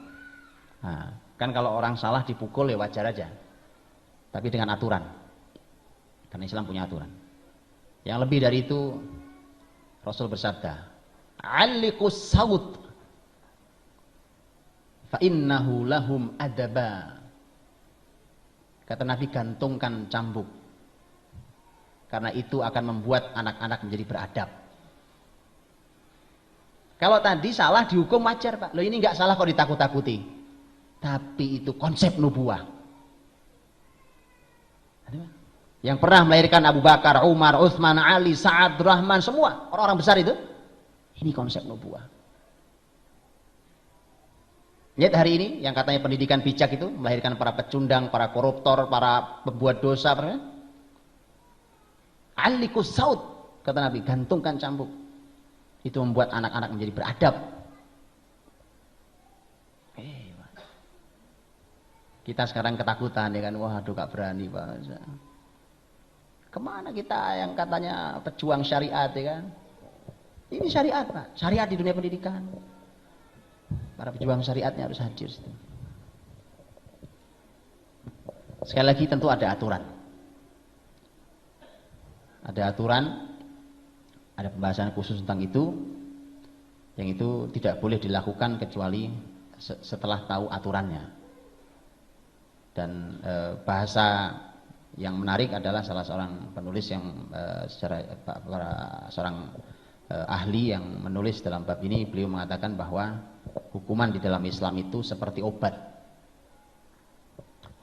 Speaker 1: Nah, kan kalau orang salah dipukul ya wajar aja. Tapi dengan aturan. Karena Islam punya aturan. Yang lebih dari itu, Rasul bersabda, "Alliqus saut fa innahu lahum adaba." Kata Nabi, gantungkan cambuk. Karena itu akan membuat anak-anak menjadi beradab. Kalau tadi salah dihukum wajar, Pak. Loh ini nggak salah kok ditakut-takuti. Tapi itu konsep nubuah. Yang pernah melahirkan Abu Bakar, Umar, Utsman, Ali, Sa'ad, Rahman, semua orang-orang besar itu. Ini konsep nubuah. Lihat hari ini yang katanya pendidikan bijak itu melahirkan para pecundang, para koruptor, para pembuat dosa, Alikus saut, kata Nabi, gantungkan cambuk. Itu membuat anak-anak menjadi beradab. Kita sekarang ketakutan ya kan, waduh gak berani Pak. Kemana kita yang katanya pejuang syariat ya kan? Ini syariat Pak, syariat di dunia pendidikan. Para pejuang syariatnya harus hadir. Sekali lagi tentu ada aturan. Ada aturan, ada pembahasan khusus tentang itu, yang itu tidak boleh dilakukan kecuali setelah tahu aturannya. Dan bahasa yang menarik adalah salah seorang penulis yang seorang ahli yang menulis dalam bab ini, beliau mengatakan bahwa hukuman di dalam Islam itu seperti obat.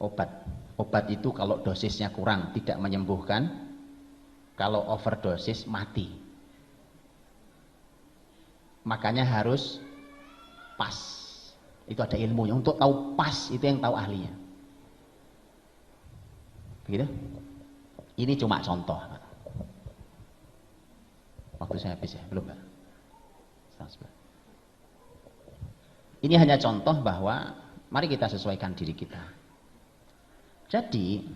Speaker 1: Obat itu kalau dosisnya kurang tidak menyembuhkan, kalau overdosis mati. Makanya harus pas. Itu ada ilmunya. Untuk tahu pas itu yang tahu ahlinya. Begitu? Ini cuma contoh. Waktu saya habis ya, belum Pak? Ini hanya contoh bahwa mari kita sesuaikan diri kita. Jadi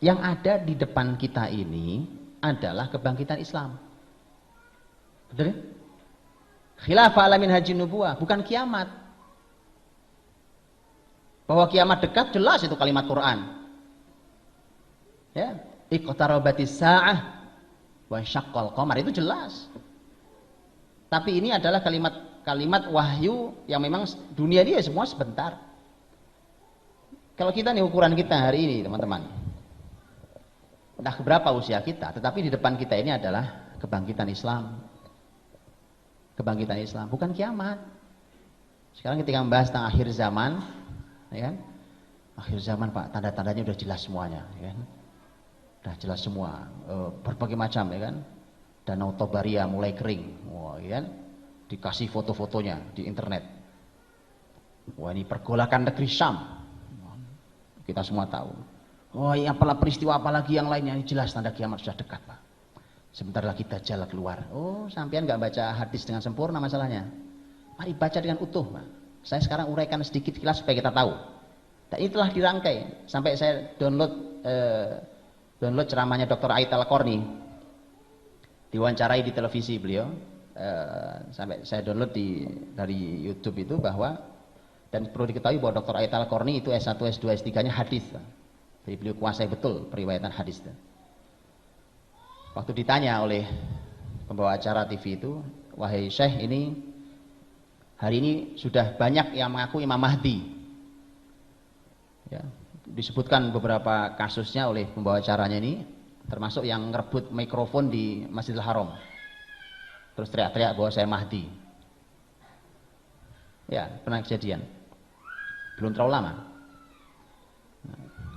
Speaker 1: yang ada di depan kita ini adalah kebangkitan Islam. Betul ya? Khilafah alamin haji nubuwah, bukan kiamat. Bahwa kiamat dekat jelas itu kalimat Quran. Ya, iqtarabatis sa'ah wa syaqqal qamar, itu jelas. Tapi ini adalah kalimat wahyu yang memang dunia dia semua sebentar. Kalau kita nih ukuran kita hari ini teman-teman, entah berapa usia kita, tetapi di depan kita ini adalah kebangkitan Islam. Kebangkitan Islam, bukan kiamat. Sekarang ketika membahas tentang akhir zaman, ya kan? Akhir zaman Pak, tanda-tandanya udah jelas semuanya, ya kan? Udah jelas semua, berbagai macam ya kan. Danau Tobaria mulai kering, wah ya kan. Dikasih foto-fotonya di internet. Wah ini pergolakan negeri Syam, kita semua tahu. Oh ya apalah peristiwa apalagi yang lainnya, ini jelas tanda kiamat sudah dekat Pak. Sebentar lagi Dajjal keluar. Oh sampean nggak baca hadis dengan sempurna masalahnya. Mari baca dengan utuh Pak. Saya sekarang uraikan sedikit kilas supaya kita tahu. Dan ini telah dirangkai sampai saya download ceramahnya Dr. Ait Al-Qarni, diwawancarai di televisi beliau, sampai saya download dari YouTube itu, bahwa, dan perlu diketahui bahwa Dr. Ait Al-Qarni itu S1, S2, S3 nya hadis, jadi beliau kuasai betul periwayatan hadis. Waktu ditanya oleh pembawa acara TV itu, wahai Syekh, ini hari ini sudah banyak yang mengaku Imam Mahdi ya, disebutkan beberapa kasusnya oleh pembawa acaranya ini, termasuk yang ngerebut mikrofon di Masjidil Haram terus teriak-teriak bahwa saya Mahdi. Ya pernah kejadian, belum terlalu lama.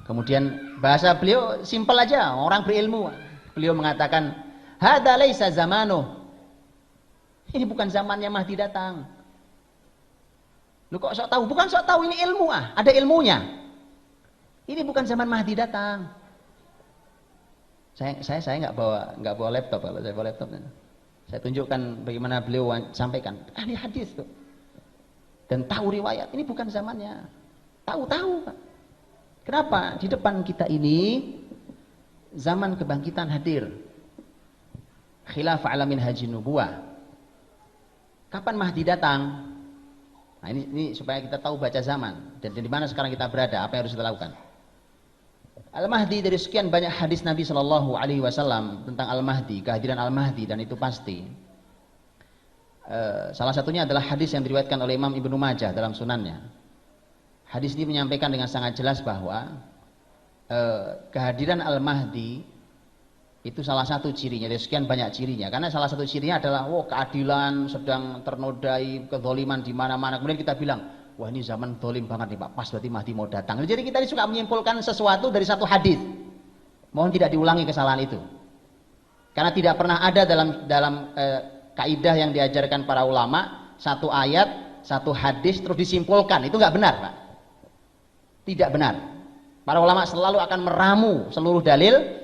Speaker 1: Kemudian bahasa beliau simpel aja, orang berilmu. Beliau mengatakan, hadza laisa zamanuh, ini bukan zamannya Mahdi datang. Lu kok sok tahu? Bukan sok tahu, ini ilmu ada ilmunya. Ini bukan zaman Mahdi datang. Saya nggak bawa laptop. Kalau saya bawa laptop, saya tunjukkan bagaimana beliau sampaikan. Ahli hadis tuh, dan tahu riwayat. Ini bukan zamannya. Tahu. Kenapa? Di depan kita ini zaman kebangkitan hadir. Khilafah alamin haji nubuwah. Kapan Mahdi datang? Nah ini supaya kita tahu baca zaman dan di mana sekarang kita berada, apa yang harus kita lakukan. Al-Mahdi, dari sekian banyak hadis Nabi Shallallahu Alaihi Wasallam tentang Al-Mahdi, kehadiran Al-Mahdi, dan itu pasti. Salah satunya adalah hadis yang diriwayatkan oleh Imam Ibnu Majah dalam sunannya. Hadis ini menyampaikan dengan sangat jelas bahwa kehadiran Al-Mahdi itu salah satu cirinya, dari sekian banyak cirinya. Karena salah satu cirinya adalah, keadilan sedang ternodai, kezaliman di mana-mana. Kemudian kita bilang, wah ini zaman zalim banget nih Pak, pas berarti Mahdi mau datang. Jadi kita suka menyimpulkan sesuatu dari satu hadis. Mohon tidak diulangi kesalahan itu. Karena tidak pernah ada dalam kaidah yang diajarkan para ulama, satu ayat, satu hadis terus disimpulkan. Itu nggak benar Pak. Tidak benar. Para ulama selalu akan meramu seluruh dalil,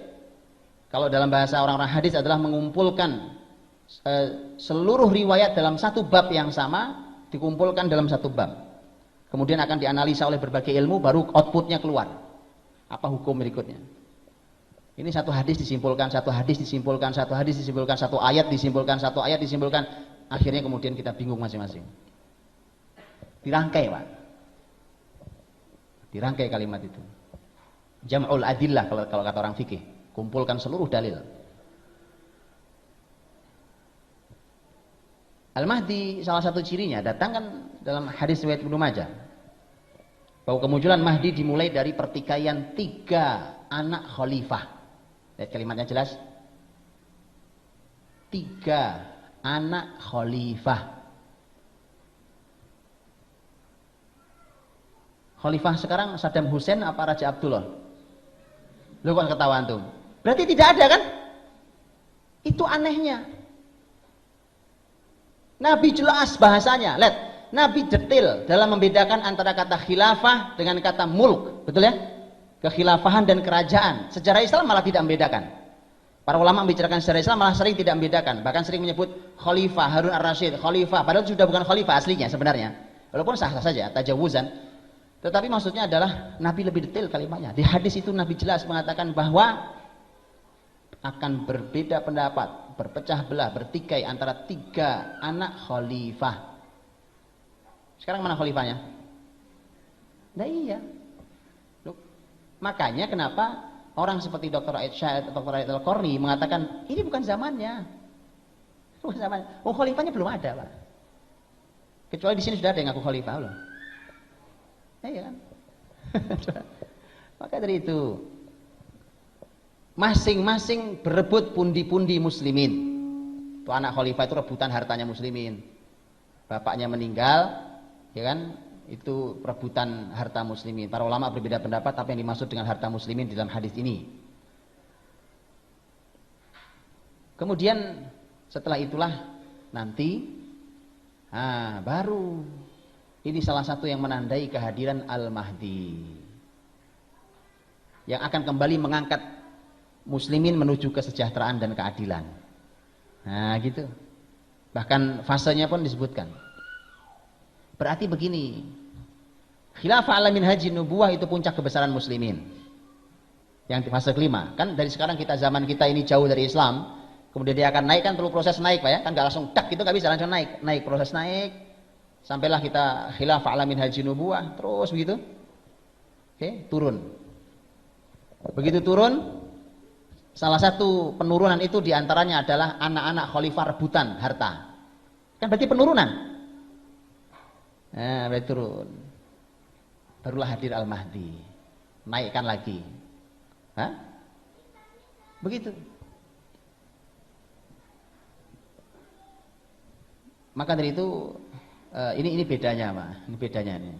Speaker 1: Kalau dalam bahasa orang-orang hadis adalah mengumpulkan seluruh riwayat dalam satu bab yang sama, dikumpulkan dalam satu bab. Kemudian akan dianalisa oleh berbagai ilmu, baru outputnya keluar. Apa hukum berikutnya? Ini satu hadis disimpulkan, satu hadis disimpulkan, satu hadis disimpulkan, satu ayat disimpulkan, satu ayat disimpulkan. Akhirnya kemudian kita bingung masing-masing. Dirangkai, Pak. Dirangkai kalimat itu. Jam'ul adillah kalau kata orang fikih. Kumpulkan seluruh dalil. Al-Mahdi salah satu cirinya datang kan dalam hadis riwayat Ibnu Majah. Bahwa kemunculan Mahdi dimulai dari pertikaian 3 anak khalifah. Lihat kalimatnya jelas. 3 anak khalifah. Khalifah sekarang Saddam Hussein apa Raja Abdullah? Lu kok ketawa antum? Berarti tidak ada kan? Itu anehnya. Nabi jelas bahasanya. Lihat, Nabi detail dalam membedakan antara kata khilafah dengan kata mulk. Betul ya? Kekhilafahan dan kerajaan. Sejarah Islam malah tidak membedakan. Para ulama membicarakan sejarah Islam malah sering tidak membedakan. Bahkan sering menyebut khalifah Harun ar-Rasyid, khalifah. Padahal sudah bukan khalifah aslinya sebenarnya. Walaupun sah-sah saja, tajawuzan. Tetapi maksudnya adalah Nabi lebih detail kalimatnya. Di hadis itu Nabi jelas mengatakan bahwa akan berbeda pendapat, berpecah belah, bertikai antara 3 anak khalifah. Sekarang mana khalifahnya? Nah iya. Loh, makanya kenapa orang seperti Dr. Aid Al-Qarni mengatakan ini bukan zamannya. Bukan zamannya. Oh, khalifahnya belum ada, Pak. Kecuali di sini sudah ada yang ngaku khalifah loh. Iya kan? Maka dari itu masing-masing berebut pundi-pundi muslimin. Itu anak khalifah itu rebutan hartanya muslimin. Bapaknya meninggal, ya kan? Itu rebutan harta muslimin. Para ulama berbeda pendapat apa yang dimaksud dengan harta muslimin dalam hadis ini. Kemudian setelah itulah nanti baru ini salah satu yang menandai kehadiran Al-Mahdi yang akan kembali mengangkat muslimin menuju kesejahteraan dan keadilan. Nah gitu. Bahkan fasenya pun disebutkan. Berarti begini, khilafah ala minhaji nubuwah itu puncak kebesaran muslimin. Yang di fase kelima, kan dari sekarang kita zaman kita ini jauh dari Islam, kemudian dia akan naik kan perlu proses naik Pak ya, kan gak langsung tak gitu gak bisa langsung naik proses naik. Sampailah kita khilafah ala minhaji nubuwah, terus begitu. Oke, turun. Begitu turun, salah satu penurunan itu diantaranya adalah anak-anak khalifah rebutan harta. Kan berarti penurunan. Nah, berarti turun. Barulah hadir Al-Mahdi. Naikkan lagi. Hah? Begitu. Maka dari itu ini bedanya, Pak. Ini bedanya nih.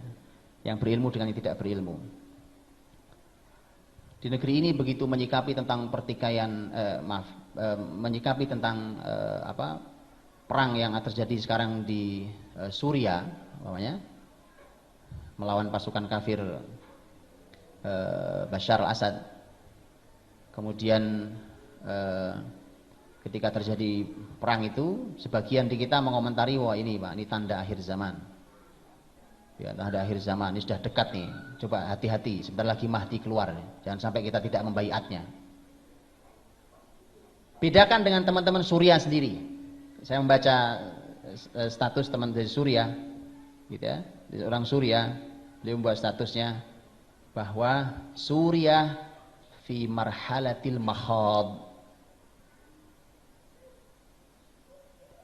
Speaker 1: Yang berilmu dengan yang tidak berilmu. Di negeri ini begitu menyikapi tentang pertikaian, menyikapi tentang perang yang terjadi sekarang di Suria, namanya, melawan pasukan kafir Bashar al-Assad. Kemudian ketika terjadi perang itu, sebagian di kita mengomentari, wah ini Pak, ini tanda akhir zaman. Ya, tanda akhir zaman, ini sudah dekat nih. Coba hati-hati, sebentar lagi Mahdi keluar. Jangan sampai kita tidak membaiatnya. Bedakan dengan teman-teman Suria sendiri. Saya membaca status teman dari Suria, gitu ya, orang Suria, dia membuat statusnya bahwa Suria fi marhalatil makhad.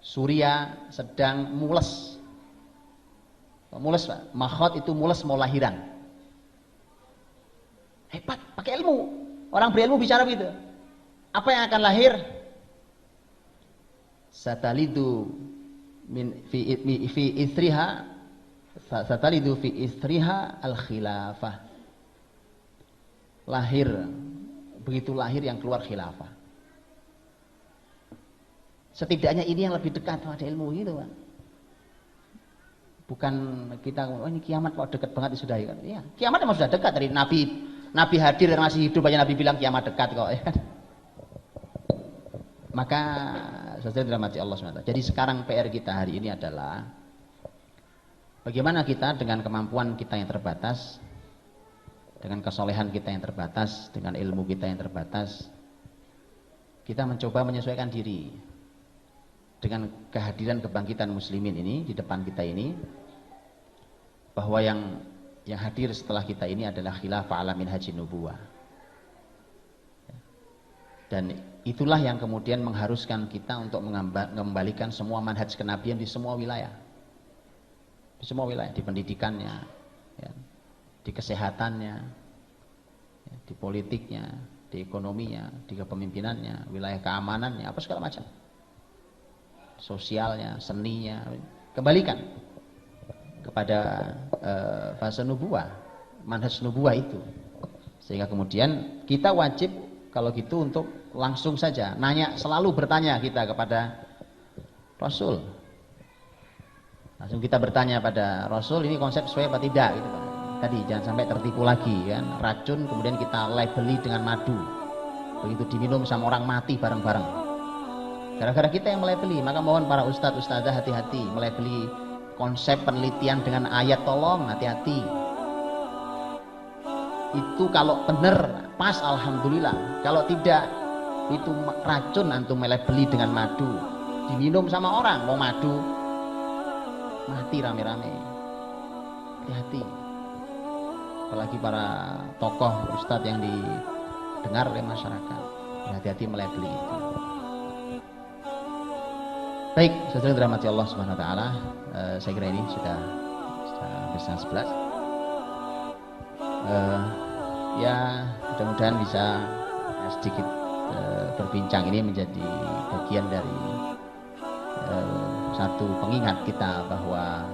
Speaker 1: Suria sedang mules. Mules Pak, makhad itu mules mau lahiran. Hebat, pakai ilmu. Orang berilmu bicara begitu. Apa yang akan lahir? Satalidu fi istriha, satalidu fi istriha al-khilafah. Lahir, begitu lahir yang keluar khilafah. Setidaknya ini yang lebih dekat pada ilmu itu, Pak. Bukan kita, oh ini kiamat kok dekat banget sudah ya. Ya, kiamat memang sudah dekat dari Nabi hadir dan masih hidup, banyak Nabi bilang kiamat dekat kok ya. Maka saudara dirahmati Allah SWT. Jadi sekarang PR kita hari ini adalah bagaimana kita dengan kemampuan kita yang terbatas, dengan kesolehan kita yang terbatas, dengan ilmu kita yang terbatas, kita mencoba menyesuaikan diri dengan kehadiran kebangkitan muslimin ini di depan kita ini, bahwa yang hadir setelah kita ini adalah khilafah ala minhajin nubuwah. Dan itulah yang kemudian mengharuskan kita untuk mengembalikan semua manhaj kenabian di semua wilayah. Di semua wilayah, di pendidikannya, ya, di kesehatannya, ya, di politiknya, di ekonominya, di kepemimpinannya, wilayah keamanannya, apa segala macam. Sosialnya, seninya, kembalikan kepada fase nubuwah, manhaj nubuwah itu. Sehingga kemudian kita wajib kalau gitu untuk langsung saja nanya, selalu bertanya kita kepada Rasul. Langsung kita bertanya pada Rasul, ini konsep sesuai apa tidak gitu, Pak. Tadi jangan sampai tertipu lagi kan, racun kemudian kita labeli dengan madu. Begitu diminum sama orang mati bareng-bareng. Gara-gara kita yang melabeli, maka mohon para ustadz ustadzah hati-hati melabeli konsep penelitian dengan ayat, tolong hati-hati. Itu kalau benar pas alhamdulillah, kalau tidak itu racun antum melabeli dengan madu, diminum sama orang mau madu mati rame-rame. Hati-hati, apalagi para tokoh ustadz yang didengar oleh masyarakat, hati-hati melabeli itu. Baik, saudara dirahmati Allah Subhanahu wa taala, saya kira ini sudah hampir 11. Ya, mudah-mudahan bisa sedikit berbincang ini menjadi bagian dari satu pengingat kita bahwa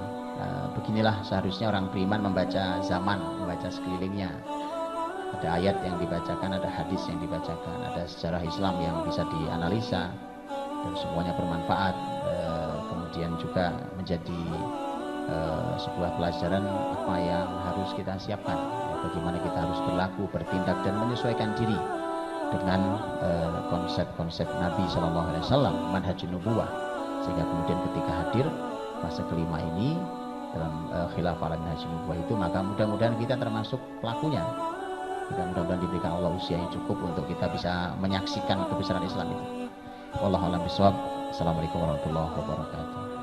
Speaker 1: beginilah seharusnya orang beriman membaca zaman, membaca sekelilingnya. Ada ayat yang dibacakan, ada hadis yang dibacakan, ada sejarah Islam yang bisa dianalisa dan semuanya bermanfaat. Kemudian juga menjadi sebuah pelajaran apa yang harus kita siapkan, bagaimana kita harus berlaku, bertindak dan menyesuaikan diri dengan konsep-konsep Nabi SAW, manhajun nubuwah, sehingga kemudian ketika hadir fase kelima ini dalam khilafah ala minhajun nubuwah itu, maka mudah-mudahan kita termasuk pelakunya. Kita mudah-mudahan diberikan Allah usia yang cukup untuk kita bisa menyaksikan kebesaran Islam itu. Wallahu a'lam bishawab. Assalamualaikum warahmatullahi wabarakatuh.